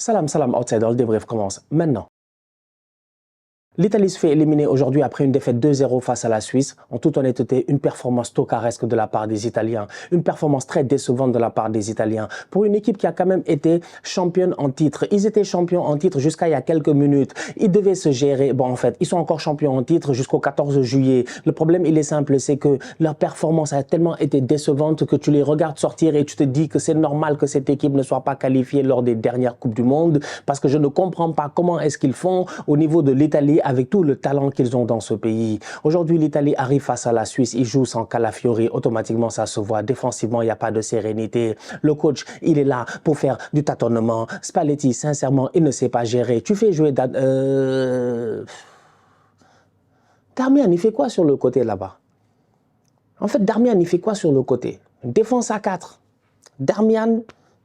Salam, salam, outsider, le débrief commence maintenant. L'Italie se fait éliminer aujourd'hui après une défaite 2-0 face à la Suisse. En toute honnêteté, une performance tocaresque de la part des Italiens. Une performance très décevante de la part des Italiens. Pour une équipe qui a quand même été championne en titre. Ils étaient champions en titre jusqu'à il y a quelques minutes. Ils devaient se gérer. Bon, en fait, ils sont encore champions en titre jusqu'au 14 juillet. Le problème, il est simple, c'est que leur performance a tellement été décevante que tu les regardes sortir et tu te dis que c'est normal que cette équipe ne soit pas qualifiée lors des dernières Coupes du Monde. Parce que je ne comprends pas comment est-ce qu'ils font au niveau de l'Italie avec tout le talent qu'ils ont dans ce pays. Aujourd'hui, l'Italie arrive face à la Suisse, ils jouent sans Calafiori, automatiquement ça se voit, défensivement il n'y a pas de sérénité. Le coach, il est là pour faire du tâtonnement. Spalletti, sincèrement, il ne sait pas gérer. Tu fais jouer... Darmian, il fait quoi sur le côté là-bas? En fait, Darmian, il fait quoi sur le côté? Défense à 4. Darmian,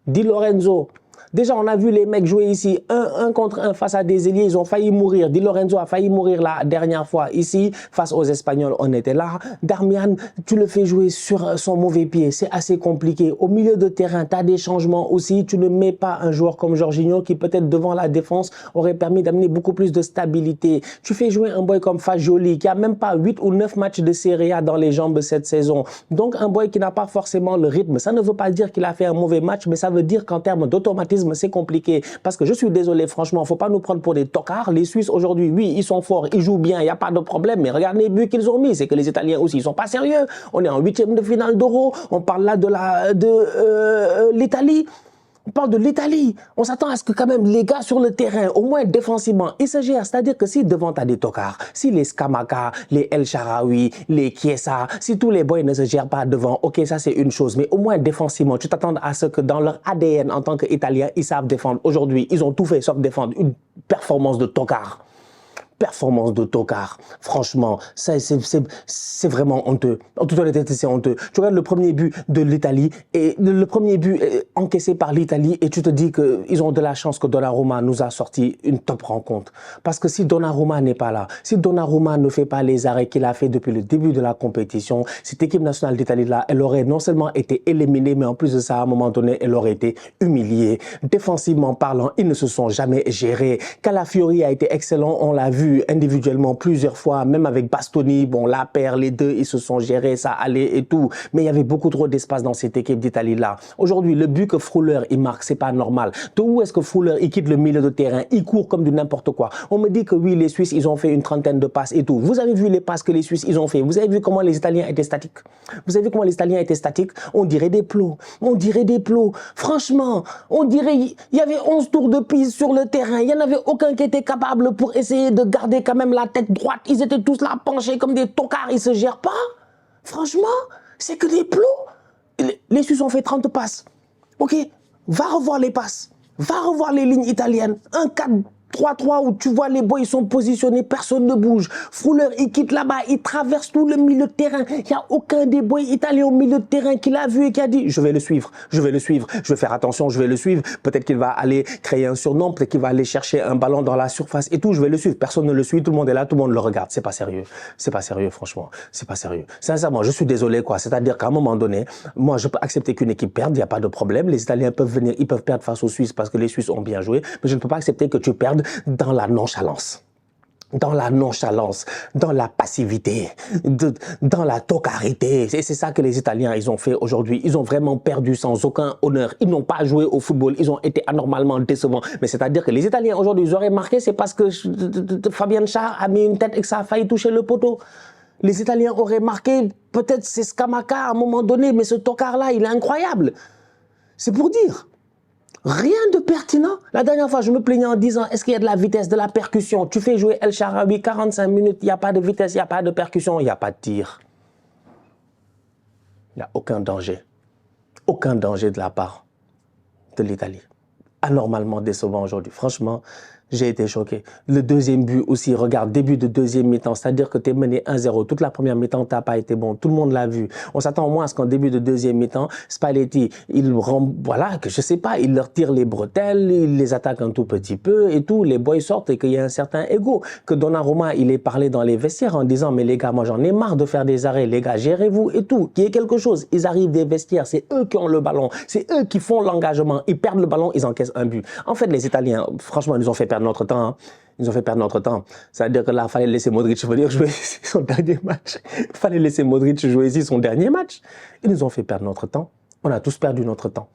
Di Lorenzo. Déjà, on a vu les mecs jouer ici, un contre un face à des ailiers, ils ont failli mourir. Di Lorenzo a failli mourir la dernière fois. Ici, face aux Espagnols, on était là. Darmian, tu le fais jouer sur son mauvais pied, c'est assez compliqué. Au milieu de terrain, tu as des changements aussi. Tu ne mets pas un joueur comme Jorginho qui peut-être devant la défense aurait permis d'amener beaucoup plus de stabilité. Tu fais jouer un boy comme Fagioli qui a même pas 8 ou 9 matchs de Serie A dans les jambes cette saison. Donc un boy qui n'a pas forcément le rythme. Ça ne veut pas dire qu'il a fait un mauvais match, mais ça veut dire qu'en termes d'automatisme, c'est compliqué. Parce que je suis désolé, franchement, il ne faut pas nous prendre pour des tocards. Les Suisses, aujourd'hui, oui, ils sont forts, ils jouent bien, il n'y a pas de problème. Mais regardez les buts qu'ils ont mis. C'est que les Italiens aussi, ils ne sont pas sérieux. On est en 8e de finale d'Euro. On parle là de l'Italie. On parle de l'Italie. On s'attend à ce que quand même les gars sur le terrain, au moins défensivement, ils se gèrent. C'est-à-dire que si devant tu as des tocards, si les Scamacca, les El Shaarawy, les Chiesa, si tous les boys ne se gèrent pas devant, ok, ça c'est une chose. Mais au moins défensivement, tu t'attends à ce que dans leur ADN en tant qu'Italiens, ils savent défendre. Aujourd'hui, ils ont tout fait sauf défendre. Une performance de tocard. Performance de tocard. Franchement, c'est vraiment honteux. En toute honnêteté, c'est honteux. Tu regardes le premier but de l'Italie et le premier but encaissé par l'Italie et tu te dis qu'ils ont de la chance que Donnarumma nous a sorti une top rencontre. Parce que si Donnarumma n'est pas là, si Donnarumma ne fait pas les arrêts qu'il a fait depuis le début de la compétition, cette équipe nationale d'Italie là, elle aurait non seulement été éliminée, mais en plus de ça, à un moment donné, elle aurait été humiliée. Défensivement parlant, ils ne se sont jamais gérés. Calafiori a été excellent, on l'a vu individuellement plusieurs fois, même avec Bastoni, bon, la paire, les deux, ils se sont gérés, ça allait et tout. Mais il y avait beaucoup trop d'espace dans cette équipe d'Italie-là. Aujourd'hui, le but que Freuler, il marque, c'est pas normal. D'où est-ce que Freuler, il quitte le milieu de terrain, il court comme du n'importe quoi. On me dit que oui, les Suisses, ils ont fait une trentaine de passes et tout. Vous avez vu les passes que les Suisses, ils ont fait. Vous avez vu comment les Italiens étaient statiques. Vous avez vu comment les Italiens étaient statiques. On dirait des plots. On dirait des plots. Franchement, on dirait, il y avait 11 tours de piste sur le terrain. Il n'y en avait aucun qui était capable pour essayer de garder quand même la tête droite. Ils étaient tous là penchés comme des tocards. Ils se gèrent pas. Franchement, c'est que des plots. Les Suisses ont fait 30 passes. Ok, va revoir les passes. Va revoir les lignes italiennes. 1-4-3-3 où tu vois les boys, ils sont positionnés, personne ne bouge. Freuler, il quitte là-bas, il traverse tout le milieu de terrain. Il n'y a aucun des boys italiens au milieu de terrain qui l'a vu et qui a dit « Je vais le suivre, je vais le suivre, je vais faire attention, je vais le suivre. Peut-être qu'il va aller créer un surnom, peut-être qu'il va aller chercher un ballon dans la surface et tout. Je vais le suivre. Personne ne le suit, tout le monde est là, tout le monde le regarde. C'est pas sérieux. C'est pas sérieux, franchement. C'est pas sérieux. Sincèrement, je suis désolé, quoi. C'est-à-dire qu'à un moment donné, moi, je peux accepter qu'une équipe perde, il n'y a pas de problème. Les Italiens peuvent venir, ils peuvent perdre face aux Suisses parce que les Suisses ont bien joué, mais je ne peux pas accepter que tu perdes dans la nonchalance. Dans la nonchalance, dans la passivité, dans la tocarité. Et c'est ça que les Italiens, ils ont fait aujourd'hui. Ils ont vraiment perdu sans aucun honneur. Ils n'ont pas joué au football. Ils ont été anormalement décevants. Mais c'est-à-dire que les Italiens, aujourd'hui, ils auraient marqué, c'est parce que Fabian Schär a mis une tête et que ça a failli toucher le poteau. Les Italiens auraient marqué, peut-être c'est Scamacca à un moment donné, mais ce tocard-là, il est incroyable. C'est pour dire. Rien de pertinent. La dernière fois, je me plaignais en disant, est-ce qu'il y a de la vitesse, de la percussion? Tu fais jouer El Shaarawy 45 minutes, il n'y a pas de vitesse, il n'y a pas de percussion, il n'y a pas de tir. Il n'y a aucun danger. Aucun danger de la part de l'Italie. Anormalement décevant aujourd'hui. Franchement, J'ai été choqué. Le deuxième but aussi, regarde, début de deuxième mi-temps, c'est-à-dire que tu es mené 1-0. Toute la première mi-temps, tu n'as pas été bon. Tout le monde l'a vu. On s'attend au moins à ce qu'en début de deuxième mi-temps, Spalletti, voilà, que je sais pas, il leur tire les bretelles, il les attaque un tout petit peu et tout. Les boys sortent et qu'il y a un certain ego. Que Donnarumma, il est parlé dans les vestiaires en disant, mais les gars, moi j'en ai marre de faire des arrêts. Les gars, gérez-vous et tout. Qu'il y ait quelque chose. Ils arrivent des vestiaires, c'est eux qui ont le ballon. C'est eux qui font l'engagement. Ils perdent le ballon, ils encaissent un but. En fait, les Italiens, franchement, ils nous ont fait perdre notre temps. Hein. Ils nous ont fait perdre notre temps. C'est-à-dire que là, il fallait laisser Modric venir jouer son dernier match. Il fallait laisser Modric jouer ici son dernier match. Ils nous ont fait perdre notre temps. On a tous perdu notre temps.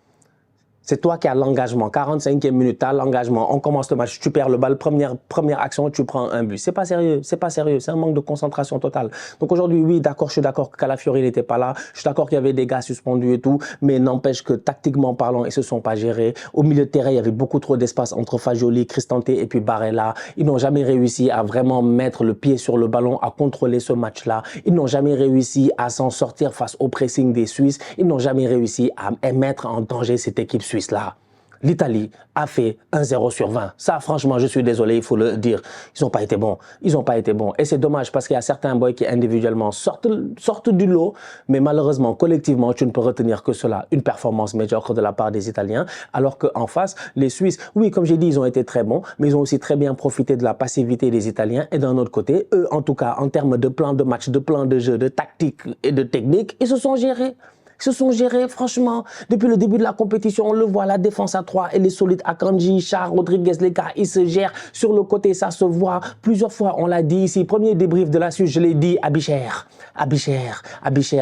C'est toi qui as l'engagement. 45e minute, tu as l'engagement. On commence le match, tu perds le bal. Première action, tu prends un but. C'est pas sérieux. C'est pas sérieux. C'est un manque de concentration totale. Donc aujourd'hui, oui, d'accord, je suis d'accord que Calafiori n'était pas là. Je suis d'accord qu'il y avait des gars suspendus et tout. Mais n'empêche que tactiquement parlant, ils se sont pas gérés. Au milieu de terrain, il y avait beaucoup trop d'espace entre Fagioli, Cristante et puis Barella. Ils n'ont jamais réussi à vraiment mettre le pied sur le ballon, à contrôler ce match-là. Ils n'ont jamais réussi à s'en sortir face au pressing des Suisses. Ils n'ont jamais réussi à mettre en danger cette équipe suisse. Là, l'Italie a fait 1-0 sur 20. Ça, franchement, je suis désolé, il faut le dire. Ils n'ont pas été bons. Ils n'ont pas été bons. Et c'est dommage parce qu'il y a certains boys qui individuellement sortent du lot, mais malheureusement, collectivement, tu ne peux retenir que cela. Une performance médiocre de la part des Italiens, alors qu'en face, les Suisses, oui, comme j'ai dit, ils ont été très bons, mais ils ont aussi très bien profité de la passivité des Italiens. Et d'un autre côté, eux, en tout cas, en termes de plan de match, de plan de jeu, de tactique et de technique, ils se sont gérés. Ils se sont gérés, franchement. Depuis le début de la compétition, on le voit, la défense à 3, elle est solide. Akanji, Char, Rodriguez, les gars, ils se gèrent. Sur le côté, ça se voit. Plusieurs fois, on l'a dit ici. Premier débrief de la Suisse, je l'ai dit, Abicher,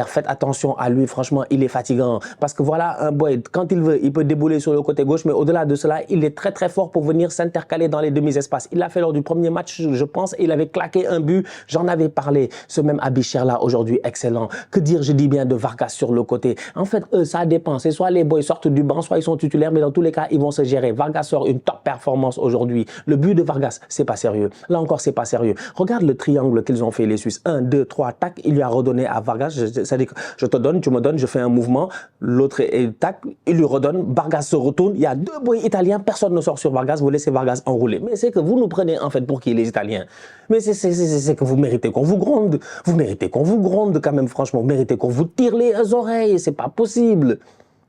faites attention à lui. Franchement, il est fatigant. Parce que voilà, un boy, quand il veut, il peut débouler sur le côté gauche. Mais au-delà de cela, il est très, très fort pour venir s'intercaler dans les demi-espaces. Il l'a fait lors du premier match, je pense. Il avait claqué un but. J'en avais parlé. Ce même Abicher-là, aujourd'hui, excellent. Que dire, je dis bien, de Vargas sur le côté. En fait, ça dépend. C'est soit les boys sortent du banc, soit ils sont titulaires, mais dans tous les cas, ils vont se gérer. Vargas sort une top performance aujourd'hui. Le but de Vargas, c'est pas sérieux. Là encore, c'est pas sérieux. Regarde le triangle qu'ils ont fait, les Suisses. 1, 2, 3, tac, il lui a redonné à Vargas. C'est-à-dire que je te donne, tu me donnes, je fais un mouvement, l'autre est tac, il lui redonne, Vargas se retourne. Il y a deux boys italiens, personne ne sort sur Vargas, vous laissez Vargas enrouler. Mais c'est que vous nous prenez en fait pour qui, les Italiens? Mais c'est que vous méritez qu'on vous gronde. Vous méritez qu'on vous gronde quand même, franchement. Vous méritez qu'on vous tire les oreilles. C'est pas possible.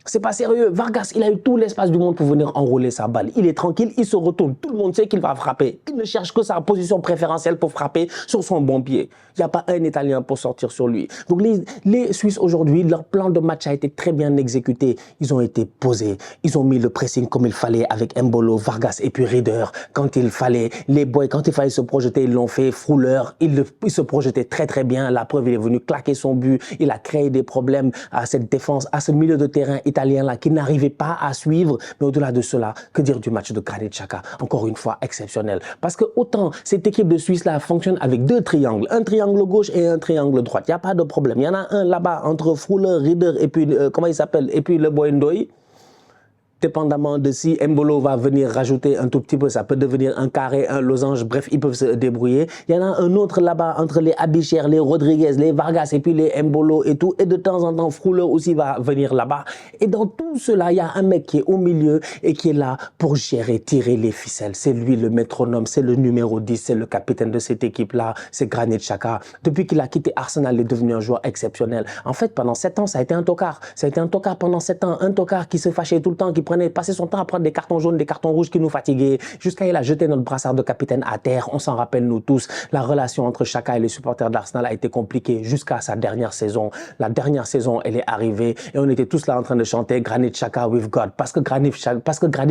C'est pas sérieux. Vargas, il a eu tout l'espace du monde pour venir enrouler sa balle. Il est tranquille, il se retourne. Tout le monde sait qu'il va frapper. Il ne cherche que sa position préférentielle pour frapper sur son bon pied. Il n'y a pas un Italien pour sortir sur lui. Donc les Suisses aujourd'hui, leur plan de match a été très bien exécuté. Ils ont été posés. Ils ont mis le pressing comme il fallait avec Mbolo, Vargas et puis Rieder. Quand il fallait, les boys, quand il fallait se projeter, ils l'ont fait. Frouler, il se projetait très très bien. La preuve, il est venu claquer son but. Il a créé des problèmes à cette défense, à ce milieu de terrain italien-là qui n'arrivait pas à suivre. Mais au-delà de cela, que dire du match de Granit Xhaka? Encore une fois, exceptionnel. Parce que autant cette équipe de Suisse-là fonctionne avec deux triangles. Un triangle gauche et un triangle droite. Il n'y a pas de problème. Il y en a un là-bas entre Frouler, Rieder et puis, comment il s'appelle? Et puis le Boendoy. Dépendamment de si Mbolo va venir rajouter un tout petit peu, ça peut devenir un carré, un losange, bref, ils peuvent se débrouiller. Il y en a un autre là-bas entre les Abicher, les Rodriguez, les Vargas et puis les Mbolo et tout. Et de temps en temps, Frouler aussi va venir là-bas. Et dans tout cela, il y a un mec qui est au milieu et qui est là pour gérer, tirer les ficelles. C'est lui le métronome, c'est le numéro 10, c'est le capitaine de cette équipe-là, c'est Granit Xhaka. Depuis qu'il a quitté Arsenal, il est devenu un joueur exceptionnel. En fait, pendant 7 ans, ça a été un tocard. Ça a été un tocard pendant 7 ans. Un tocard qui se fâchait tout le temps, qui passait son temps à prendre des cartons jaunes, des cartons rouges qui nous fatiguaient, jusqu'à il a jeté notre brassard de capitaine à terre. On s'en rappelle nous tous. La relation entre Xhaka et les supporters d'Arsenal a été compliquée jusqu'à sa dernière saison. La dernière saison, elle est arrivée et on était tous là en train de chanter Granit Xhaka with God, parce que Granit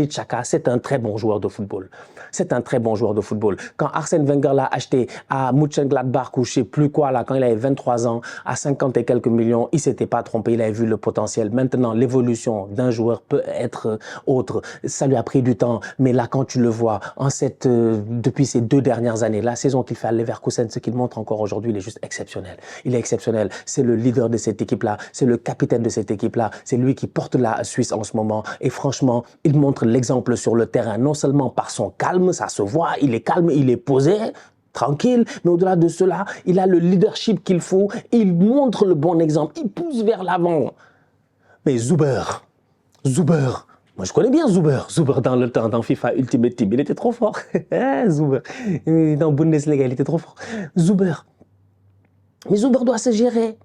Xhaka, c'est un très bon joueur de football. C'est un très bon joueur de football. Quand Arsène Wenger l'a acheté à Mönchengladbach ou je sais plus quoi là, quand il avait 23 ans, à 50 et quelques millions, il s'était pas trompé, il avait vu le potentiel. Maintenant, l'évolution d'un joueur peut être autre. Ça lui a pris du temps, mais là, quand tu le vois, depuis ces 2 dernières années, la saison qu'il fait à Leverkusen, ce qu'il montre encore aujourd'hui, il est juste exceptionnel. Il est exceptionnel. C'est le leader de cette équipe-là, c'est le capitaine de cette équipe-là, c'est lui qui porte la Suisse en ce moment. Et franchement, il montre l'exemple sur le terrain, non seulement par son calme, ça se voit, il est calme, il est posé, tranquille, mais au-delà de cela, il a le leadership qu'il faut, il montre le bon exemple, il pousse vers l'avant. Mais Zuber, Moi, je connais bien Zuber. Zuber dans le temps, dans FIFA Ultimate Team, il était trop fort. Zuber. Dans Bundesliga, il était trop fort. Zuber. Mais Zuber doit se gérer.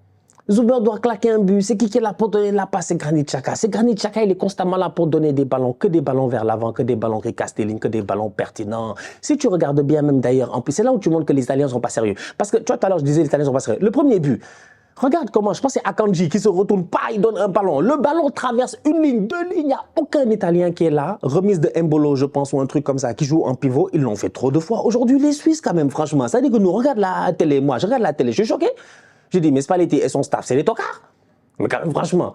Zuber doit claquer un but. C'est qui est là pour donner la passe? C'est Granit Xhaka. C'est Granit Xhaka, il est constamment là pour donner des ballons. Que des ballons vers l'avant, que des ballons qui cassent des lignes, que des ballons pertinents. Si tu regardes bien, même d'ailleurs, en plus, c'est là où tu montres que les Italiens ne sont pas sérieux. Parce que, tu vois, tout à l'heure, je disais les Italiens ne sont pas sérieux. Le premier but, regarde comment, je pense que c'est Akanji qui se retourne, pas, il donne un ballon. Le ballon traverse une ligne, deux lignes, il n'y a aucun Italien qui est là. Remise de Embolo, je pense, ou un truc comme ça, qui joue en pivot. Ils l'ont fait trop de fois. Aujourd'hui, les Suisses, quand même, franchement, ça dit que nous, regarde la télé. Moi, je regarde la télé, je suis choqué. Je dis, mais Spalletti et son staff, c'est des tocards. Mais quand même, franchement.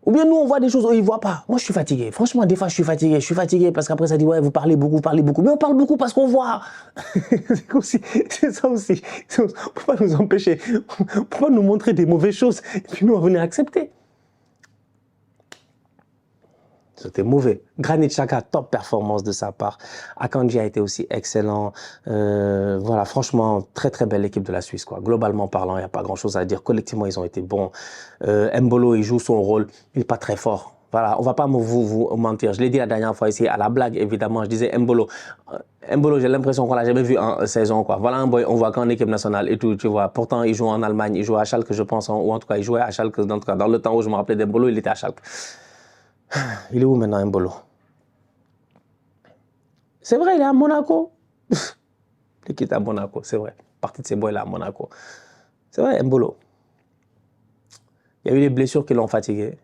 Ou bien nous, on voit des choses où ils ne voient pas. Moi, je suis fatigué. Franchement, des fois, je suis fatigué. Je suis fatigué parce qu'après, ça dit, ouais, vous parlez beaucoup, vous parlez beaucoup. Mais on parle beaucoup parce qu'on voit. C'est ça aussi. On ne peut pas nous empêcher. On ne peut pas nous montrer des mauvaises choses. Et puis nous, on venait accepter. C'était mauvais. Granit Xhaka, top performance de sa part. Akanji a été aussi excellent. Voilà, franchement, très très belle équipe de la Suisse, quoi. Globalement parlant, il n'y a pas grand chose à dire. Collectivement, ils ont été bons. Embolo, il joue son rôle. Il n'est pas très fort. Voilà, on ne va pas vous mentir. Je l'ai dit la dernière fois ici, à la blague, évidemment. Je disais Embolo. Embolo, j'ai l'impression qu'on ne l'a jamais vu en saison, quoi. Voilà un boy, on voit qu'en équipe nationale et tout, tu vois. Pourtant, il joue en Allemagne, il joue à Schalke, je pense, ou en tout cas, il jouait à Schalke. En tout cas, dans le temps où je me rappelais d'Embolo, il était à Schalke. Il est où maintenant, Embolo? C'est vrai, il est à Monaco. Il quitte à Monaco, c'est vrai. Partie de ces boys-là à Monaco. C'est vrai, Embolo. Il y a eu des blessures qui l'ont fatigué.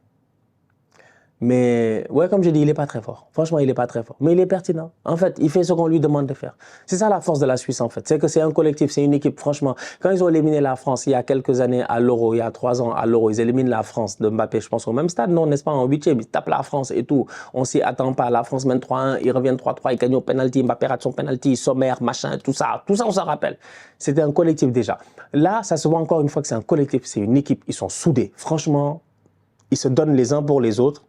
Mais, ouais, comme je dis, il n'est pas très fort. Franchement, il n'est pas très fort. Mais il est pertinent. En fait, il fait ce qu'on lui demande de faire. C'est ça la force de la Suisse, en fait. C'est que c'est un collectif, c'est une équipe. Franchement, quand ils ont éliminé la France il y a quelques années à l'Euro, il y a 3 ans à l'Euro, ils éliminent la France de Mbappé, je pense, au même stade, non, n'est-ce pas, en 8e, ils tapent la France et tout. On s'y attend pas. La France mène 3-1, ils reviennent 3-3, ils gagnent au penalty, Mbappé rate son penalty, sommaire, machin, tout ça. Tout ça, on s'en rappelle. C'était un collectif déjà. Là, ça se voit encore une fois que c'est un collectif, c'est une équipe. Ils sont soudés. Franchement, ils se donnent les uns pour les autres.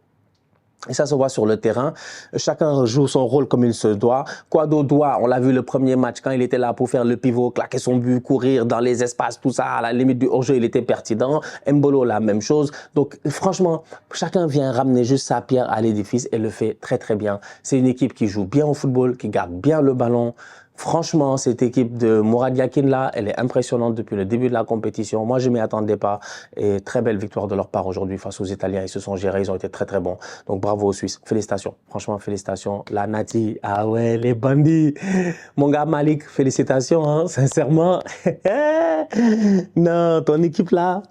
Et ça se voit sur le terrain. Chacun joue son rôle comme il se doit. Kouado doit, on l'a vu le premier match, quand il était là pour faire le pivot, claquer son but, courir dans les espaces, tout ça, à la limite du hors-jeu, il était pertinent. Embolo, la même chose. Donc, franchement, chacun vient ramener juste sa pierre à l'édifice et le fait très, très bien. C'est une équipe qui joue bien au football, qui garde bien le ballon. Franchement, cette équipe de Mourad Yakin là, elle est impressionnante depuis le début de la compétition. Moi, je ne m'y attendais pas. Et très belle victoire de leur part aujourd'hui face aux Italiens. Ils se sont gérés, ils ont été très très bons. Donc bravo aux Suisses. Félicitations. Franchement, félicitations. La Nati, ah ouais, les bandits. Mon gars Malik, félicitations, hein, sincèrement. Non, ton équipe là.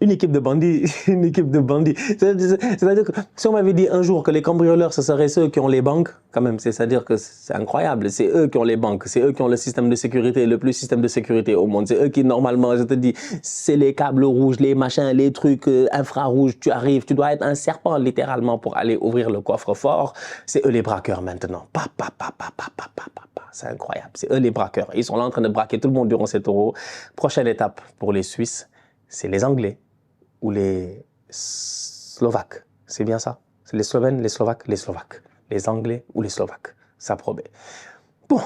Une équipe de bandits, une équipe de bandits. C'est-à-dire que si on m'avait dit un jour que les cambrioleurs, ce seraient ceux qui ont les banques, quand même, c'est-à-dire que c'est incroyable. C'est eux qui ont les banques, c'est eux qui ont le système de sécurité, le plus système de sécurité au monde. C'est eux qui, normalement, je te dis, c'est les câbles rouges, les machins, les trucs infrarouges. Tu arrives, tu dois être un serpent, littéralement, pour aller ouvrir le coffre-fort. C'est eux les braqueurs maintenant. C'est incroyable. C'est eux les braqueurs. Ils sont là en train de braquer tout le monde durant cet euro. Prochaine étape pour les Suisses, c'est les Anglais. Ou les Slovaques. C'est bien ça? C'est les Slovènes, les Slovaques, les Slovaques. Les Anglais ou les Slovaques. Ça promet. Bon.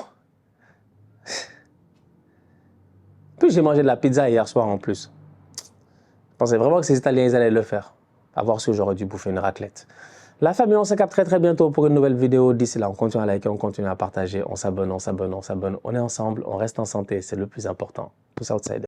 Puis j'ai mangé de la pizza hier soir en plus. Je pensais vraiment que ces Italiens, ils allaient le faire. À voir si j'aurais dû bouffer une raclette. La famille, on se capte très très bientôt pour une nouvelle vidéo. D'ici là, on continue à liker, on continue à partager. On s'abonne, on s'abonne, on s'abonne. On est ensemble, on reste en santé. C'est le plus important. Tous outside.